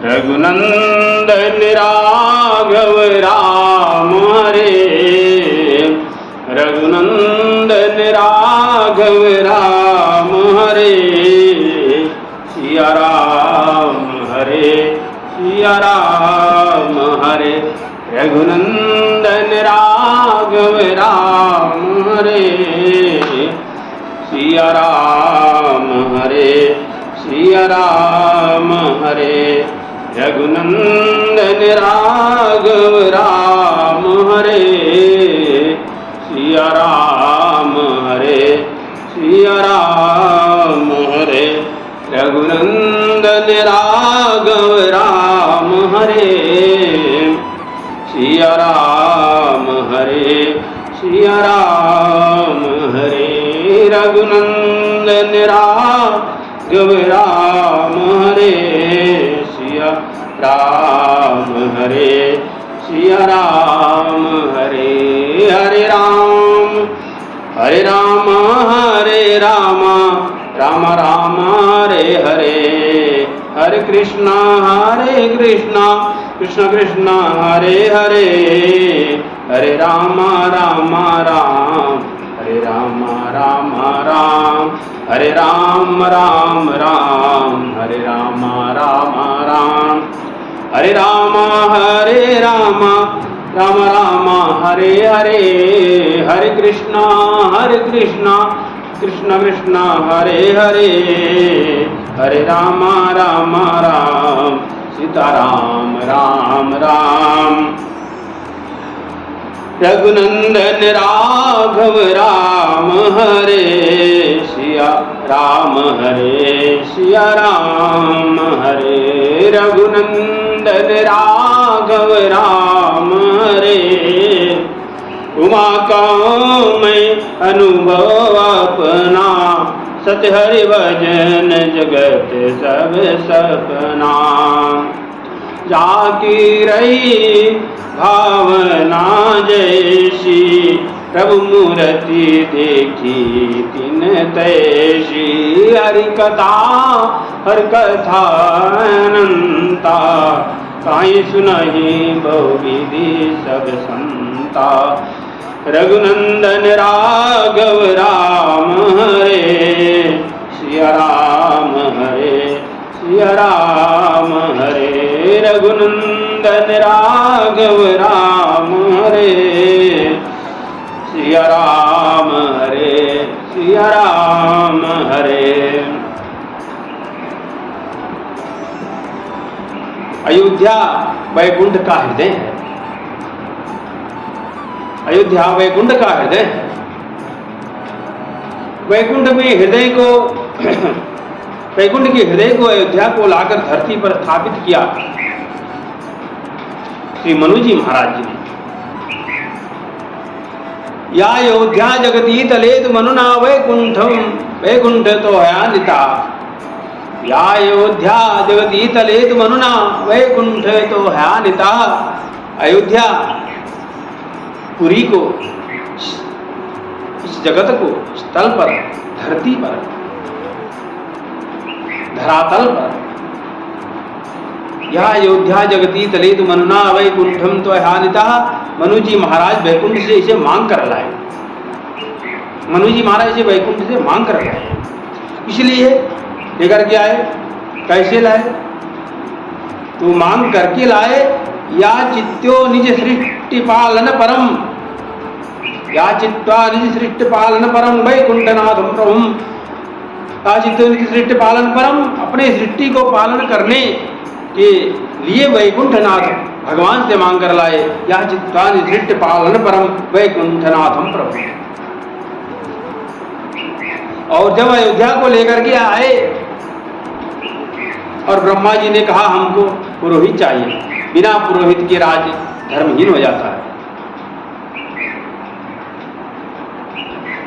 रघुनंदन राघव राम हरे, रघुनंदन राघव राम हरे, सिया राम हरे सिया राम हरे, रघुनंदन राघव राम हरे, सिया राम हरे सिया राम हरे, रघुनंदन राघव राम हरे, सिया राम हरे सिया राम हरे, रघुनंदन राघव राम हरे, सिया राम हरे सिया राम हरे, रघुनंदन राघव राम हरे, सिया राम हरे सिया राम हरे, हरे राम हरे राम राम राम हरे हरे, हरे कृष्णा कृष्ण कृष्ण हरे हरे, हरे राम राम हरे राम राम हरे राम राम हरे राम राम हरे राम राम हरे हरे, हरे कृष्णा कृष्ण कृष्ण हरे हरे, हरे राम सीताराम राम रघुनंदन राघव राम हरे, सिया राम हरे सिया राम हरे, रघुनंदन राघव राम हरे, उमा का मैं अनुभव अपना, सत्य हरि भजन जगत सब सपना, जाकी रही भावना जैसी, प्रभु मूर्ति देखी तिन तैसी, हरि कथा अनंता, काई सुनहि बहु विधि सब संता, रघुनंदन राघव राम हरे, सिया राम हरे सिया राम हरे, रघुनंदन राघव राम हरे, सिया राम हरे। अयोध्या वैकुंठ का हृदय है, अयोध्या वैकुंठ का हृदय है। वैकुंठ में हृदय को वैकुंठ के हृदय को अयोध्या को लाकर धरती पर स्थापित किया श्री मनुजी महाराज जी ने। या अयोध्या जगती तलेत मनुना वैकुंठम, वैकुंठ तो हयानिता, या अयोध्या जगती तलेत मनुना वैकुंठ तो हयानिता। अयोध्या पुरी को, इस जगत को स्थल पर, धरती पर, धरातल पर, यह अयोध्या जगती तलेत मनुना वैकुंठम तो हानिता। मनुजी महाराज वैकुंठ से इसे मांग कर लाए, मनुजी महाराज इसे वैकुंठ से मांग कर लाए, इसलिए लेकर के आए। कैसे लाए? तो मांग करके लाए। या चित्तो निज सृष्टि पालन परम, या चित्वा निज सृष्टि पालन परम वैकुंठनाथम प्रभुम, या चित्तो निज सृष्टि पालन परम, अपने सृष्टि को पालन करने के लिए वैकुंठनाथ भगवान से मांग कर लाए। या चित्वा निज सृष्टि पालन परम वैकुंठनाथम प्रभु। और जब अयोध्या को लेकर के आए और ब्रह्मा जी ने कहा हमको पुरोहित चाहिए, बिना पुरोहित के राज्य धर्महीन हो जाता है,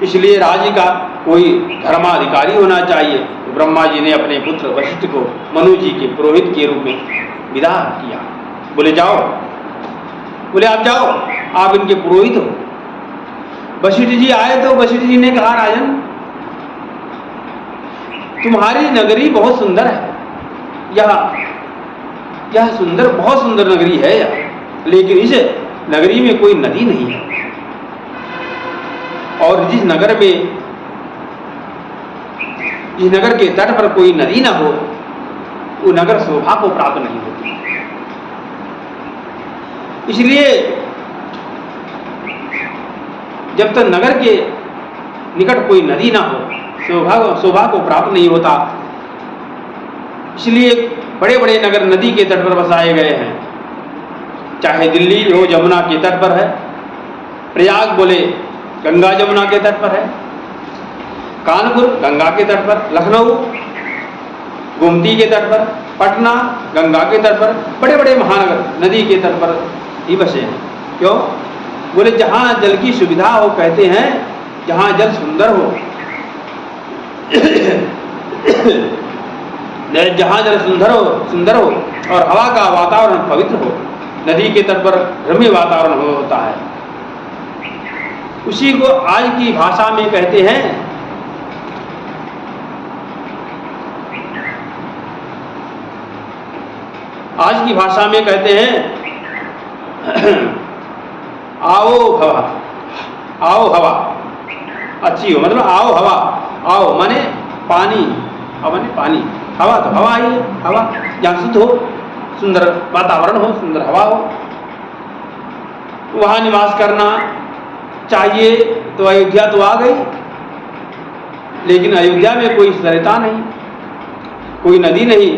इसलिए राज्य का कोई धर्माधिकारी होना चाहिए। तो ब्रह्मा जी ने अपने पुत्र वशिष्ठ को मनु जी के पुरोहित के रूप में विदा किया। बोले जाओ, बोले आप जाओ, आप इनके पुरोहित हो। वशिष्ठ जी आए तो वशिष्ठ जी ने कहा राजन तुम्हारी नगरी बहुत सुंदर है, यह यह सुंदर, बहुत सुंदर नगरी है यह, लेकिन इस नगरी में कोई नदी नहीं है। और जिस नगर के तट पर कोई नदी न हो, वो नगर शोभा को प्राप्त नहीं होती। इसलिए जब तक नगर के निकट कोई नदी ना हो, शोभा को प्राप्त नहीं होता। इसलिए बड़े बड़े नगर नदी के तट पर बसाए गए हैं। चाहे दिल्ली हो यमुना के तट पर है, प्रयाग बोले गंगा जमुना के तट पर है, कानपुर गंगा के तट पर, लखनऊ गोमती के तट पर, पटना गंगा के तट पर, बड़े बड़े महानगर नदी के तट पर ही बसे हैं। क्यों? बोले जहां जल की सुविधा हो, कहते हैं जहां जल सुंदर हो जहां जल सुंदर हो और हवा का वातावरण पवित्र हो, नदी के तट पर रम्य वातावरण होता है। उसी को आज की भाषा में कहते हैं आओ हवा अच्छी हो, मतलब आओ हवा, आओ माने पानी, हवा तो हवा ही है, हवा जहाँ शुद्ध हो, सुंदर वातावरण हो, सुंदर हवा हो, वहाँ निवास करना चाहिए। तो अयोध्या तो आ गई, लेकिन अयोध्या में कोई सरिता नहीं, कोई नदी नहीं।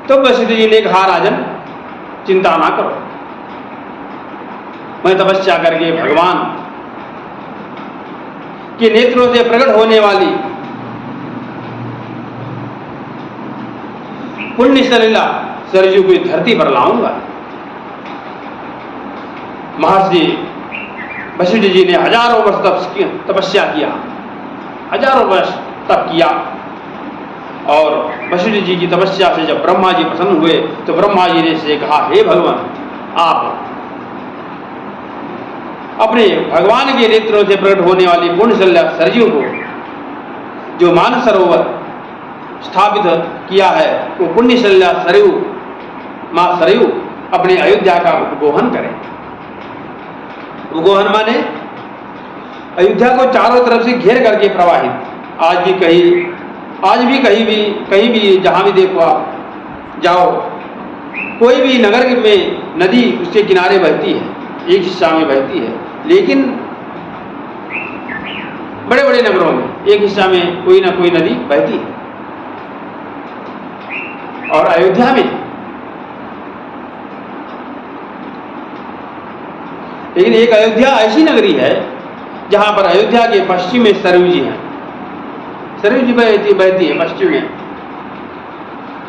तो वशिष्ठ जी ने कहा, राजन चिंता ना करो, मैं तपस्या करके भगवान के नेत्रों से प्रकट होने वाली पुण्य सलिला सरयू की धरती पर लाऊंगा। महर्षि वशिष्ठ जी ने हजारों वर्ष तपस्या किया, हजारों वर्ष तप किया। और वशिष्ठ जी की तपस्या से जब ब्रह्मा जी प्रसन्न हुए तो ब्रह्मा जी ने से कहा, हे भगवान, आप अपने भगवान के नेत्रों से प्रकट होने वाली पुण्यशल्या सरयू को, जो मानस सरोवर स्थापित किया है, वो पुण्यशल्या सरयू, मां सरयू अपने अयोध्या का उपगोहन करें। उपगोहन माने अयोध्या को चारों तरफ से घेर करके प्रवाहित। आज भी कहीं भी जहां भी देखो आप जाओ, कोई भी नगर में नदी उसके किनारे बहती है, एक हिस्सा में बहती है, लेकिन बड़े बड़े नगरों में एक हिस्सा में कोई ना कोई नदी बहती है। और अयोध्या में, लेकिन एक अयोध्या ऐसी नगरी है जहां पर अयोध्या के पश्चिम में सरयू जी हैं। सरयू जी बहती है पश्चिम में,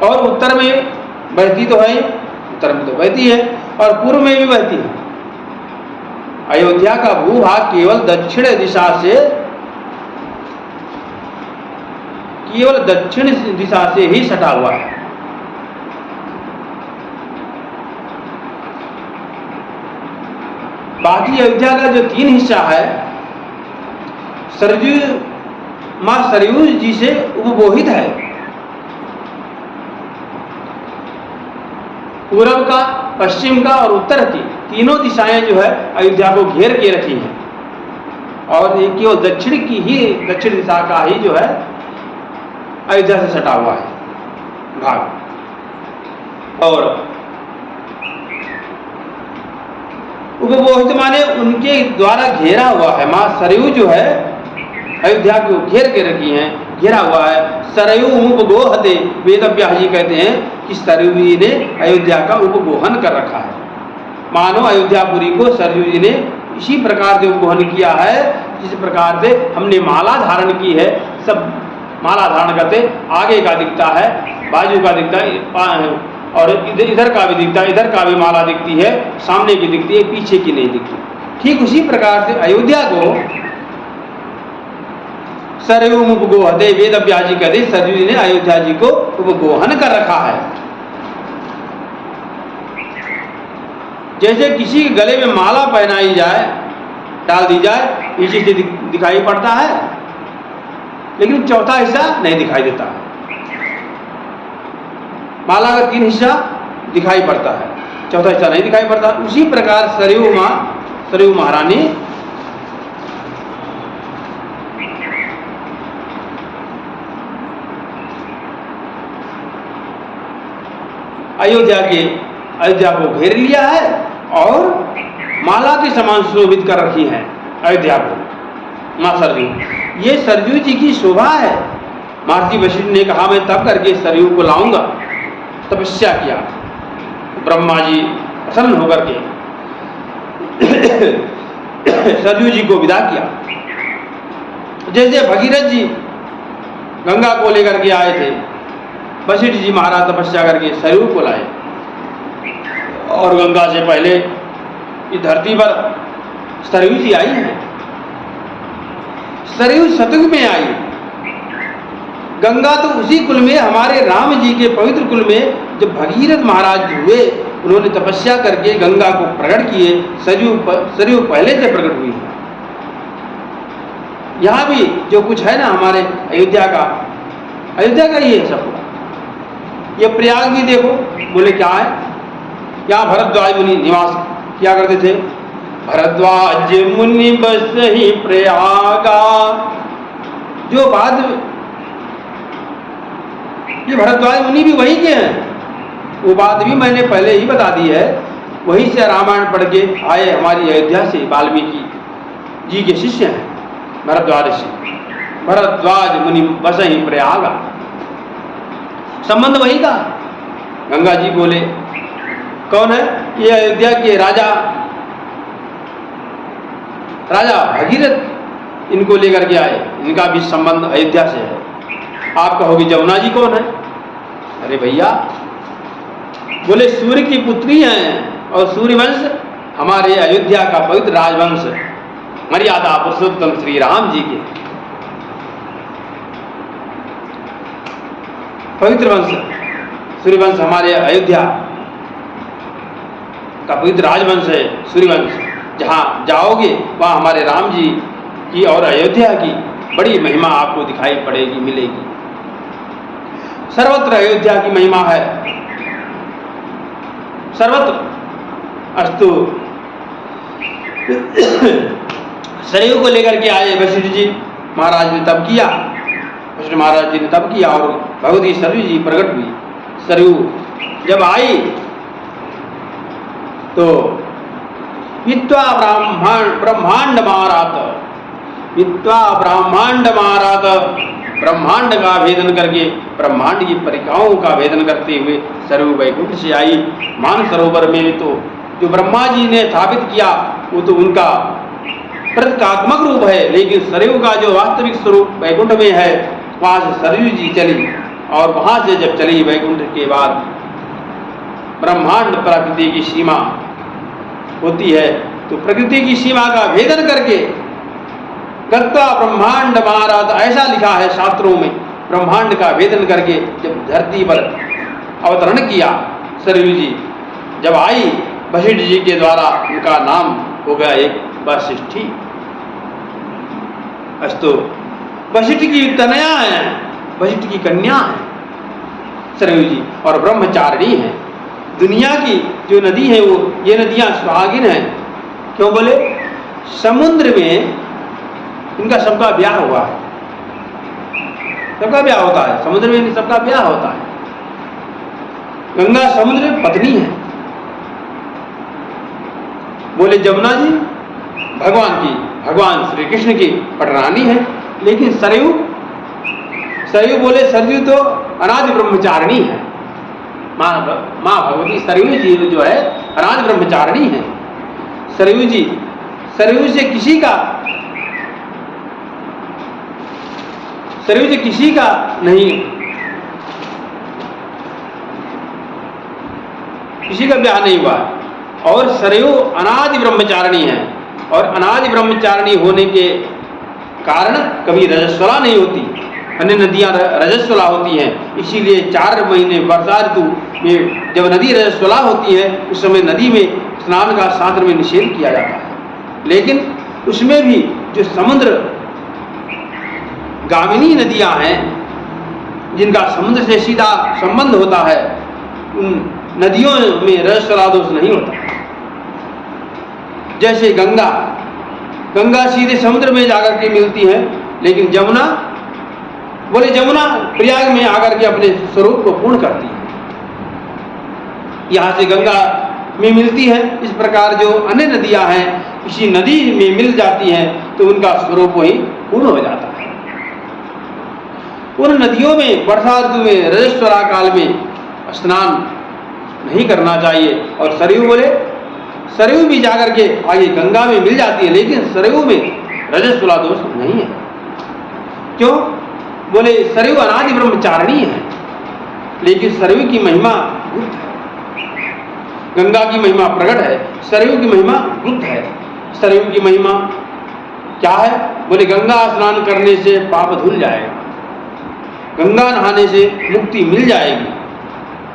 और उत्तर में बहती तो है, उत्तर में तो बहती है, और पूर्व में भी बहती है। अयोध्या का भूभाग केवल दक्षिण दिशा से ही सटा हुआ है। बाकी अयोध्या का जो 3 हिस्सा है, मां सरयू जी से उपबोहित है। पूर्व का, पश्चिम का और उत्तर की तीनों दिशाएं जो है अयोध्या को घेर के रखी हैं, और एक केवल दक्षिण दिशा का ही जो है अयोध्या से सटा हुआ है भाग। और उपबोहित माने उनके द्वारा घेरा हुआ है। मां सरयू जो है अयोध्या को घेर के रखी हैं, घेरा हुआ है। सरयू उपगोहते, वेदव्यास जी कहते हैं कि सरयू जी ने अयोध्या का उपगोहन कर रखा है। मानो अयोध्यापुरी को सरयू जी ने इसी प्रकार से उपगोहन किया है जिस प्रकार से हमने माला धारण की है। सब माला धारण करते आगे का दिखता है, बाजू का दिखता है, और इधर का भी दिखता है, इधर का भी माला दिखती है, सामने की दिखती है, पीछे की नहीं दिखती। ठीक उसी प्रकार से अयोध्या को सरयू उपगोहते, वेदव्यास जी कहते सरयू जी ने अयोध्या जी को उपगोहन कर रखा है। जैसे किसी के गले में माला पहनाई जाए, डाल दी जाए, नीचे से दिखाई पड़ता है, लेकिन चौथा हिस्सा नहीं दिखाई देता। माला का 3 हिस्सा दिखाई पड़ता है, चौथा हिस्सा नहीं दिखाई पड़ता। उसी प्रकार सरयू महारानी अयोध्या को घेर लिया है और माला के समान सुशोभित कर रखी है अयोध्या को मां सरयू। ये सरयू जी की शोभा है। महर्षि वशिष्ठ ने कहा मैं तब करके सरयू को लाऊंगा, तपस्या किया। ब्रह्मा जी प्रसन्न होकर के सरयू जी को विदा किया। जैसे भगीरथ जी गंगा को लेकर के आए थे, वशिष्ठ जी महाराज तपस्या करके सरयू को लाए और गंगा से पहले इस धरती पर सरयू जी आई है। सरयू सतयुग में आई। गंगा तो उसी कुल में, हमारे राम जी के पवित्र कुल में जब भगीरथ महाराज हुए, उन्होंने तपस्या करके गंगा को प्रकट किए। सरयू पहले से प्रकट हुई है। यहाँ भी जो कुछ है ना हमारे अयोध्या का ही है सब। ये प्रयाग भी देखो, बोले क्या है, यहाँ भरद्वाज मुनि निवास किया करते थे। भरद्वाज मुनि बस ही प्रयागा, जो बाद ये भरद्वाज मुनि भी वही के हैं। वो बात भी मैंने पहले ही बता दी है। वहीं से रामायण पढ़ के आए हमारी अयोध्या से। वाल्मीकि जी के शिष्य हैं भरद्वाज ऋषि। भरद्वाज मुनि बस ही प्रयागा, संबंध वही का। गंगा जी बोले कौन है, ये अयोध्या के राजा भगीरथ इनको लेकर के आए। इनका भी संबंध अयोध्या से है। आप कहोगे जमुना जी कौन है? अरे भैया, बोले सूर्य की पुत्री हैं और सूर्यवंश हमारे अयोध्या का पवित्र राजवंश, मर्यादा पुरुषोत्तम श्री राम जी के पवित्र वंश। सूर्यवंश हमारे अयोध्या का पवित्र राजवंश है सूर्यवंश। जहाँ जाओगे वहाँ हमारे राम जी की और अयोध्या की बड़ी महिमा आपको दिखाई पड़ेगी, मिलेगी। सर्वत्र अयोध्या की महिमा है, सर्वत्र। अस्तु, सरयू को लेकर के आए वशिष्ठ जी महाराज ने तब किया। वशिष्ठ महाराज जी ने तब किया और भगवती सरयू जी प्रकट हुई। सरयू जब आई तो विद्वा ब्रह्मांड मारात, ब्रह्मांड का भेदन करके, ब्रह्मांड की परिक्राओं का भेदन करते हुए सरयू वैकुंठ से आई। मानसरोवर में तो जो ब्रह्मा जी ने स्थापित किया वो तो उनका प्रतीकात्मक रूप है, लेकिन सरयू का जो वास्तविक स्वरूप वैकुंठ में है, वहां से सरयू जी चली। और वहां से जब चली वैकुंठ के बाद ब्रह्मांड प्रकृति की सीमा होती है, तो प्रकृति की सीमा का भेदन करके गत्वा ब्रह्मांड महाराज, ऐसा लिखा है शास्त्रों में। ब्रह्मांड का भेदन करके जब धरती पर अवतरण किया सरयू जी, जब आई वशिष्ठ जी के द्वारा, उनका नाम हो गया एक वशिष्ठी। अस्तु, वशिष्ठ की तनया है, वशिष्ठ की कन्या है सरयू जी, और ब्रह्मचारिणी है। दुनिया की जो नदी है वो, ये नदियां सुहागिन हैं। क्यों बोले, समुद्र में इनका सबका ब्याह हुआ है, सबका ब्याह होता है समुद्र में, सबका ब्याह होता है। गंगा समुद्र में पत्नी है। बोले जमुना जी भगवान श्री कृष्ण की पटरानी है, लेकिन सरयू बोले सरयू तो अनादि ब्रह्मचारिणी है। माँ भगवती सरयू जी जो है अनादि ब्रह्मचारिणी है। सरयू से किसी का नहीं, किसी का ब्याह नहीं हुआ। और सरयू अनादि ब्रह्मचारिणी है, और अनादि ब्रह्मचारिणी होने के कारण कभी रजस्वला नहीं होती। अन्य नदियां रजस्वला होती हैं, इसीलिए 4 महीने वर्षा ऋतु में जब नदी रजस्वला होती है, उस समय नदी में स्नान का शास्त्र में निषेध किया जाता है। लेकिन उसमें भी जो समुद्र गामिनी नदियां हैं, जिनका समुद्र से सीधा संबंध होता है, उन नदियों में रजस्वला दोष नहीं होता। जैसे गंगा, गंगा सीधे समुद्र में जाकर के मिलती है, लेकिन जमुना, बोले जमुना प्रयाग में आकर के अपने स्वरूप को पूर्ण करती है। यहां से गंगा में मिलती है, इस प्रकार जो अन्य नदियां हैं किसी नदी में मिल जाती हैं तो उनका स्वरूप वही पूर्ण हो जाता है। उन नदियों में वर्षा ऋतु में रजस्वला काल में स्नान नहीं करना चाहिए। और सरयू, बोले सरयू भी जाकर के आगे गंगा में मिल जाती है, लेकिन सरयू में रजस्वला दोष नहीं है। क्यों? बोले सरयू अनादि ब्रह्मचारिणी है, लेकिन सरयू की महिमा गुप्त है। गंगा की महिमा प्रकट है, सरयू की महिमा गुप्त है। सरयू की महिमा क्या है? बोले गंगा स्नान करने से पाप धुल जाएगा, गंगा नहाने से मुक्ति मिल जाएगी।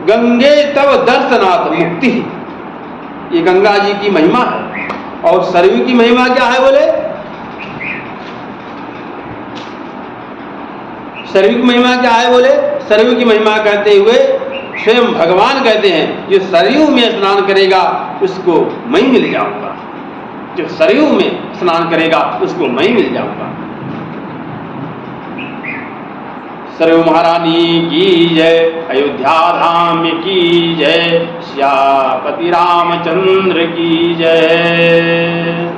गंगे तव दर्शनात् मुक्ति, ये गंगा जी की महिमा है। और सरयू की महिमा क्या है? बोले सरयू की महिमा क्या है? बोले सरयू की महिमा कहते हुए स्वयं भगवान कहते हैं, जो सरयू में स्नान करेगा उसको मैं मिल जाऊंगा, जो सरयू में स्नान करेगा उसको मैं मिल जाऊंगा। सरयू महारानी की जय, अयोध्या धाम की जय, श्यापति रामचंद्र की जय।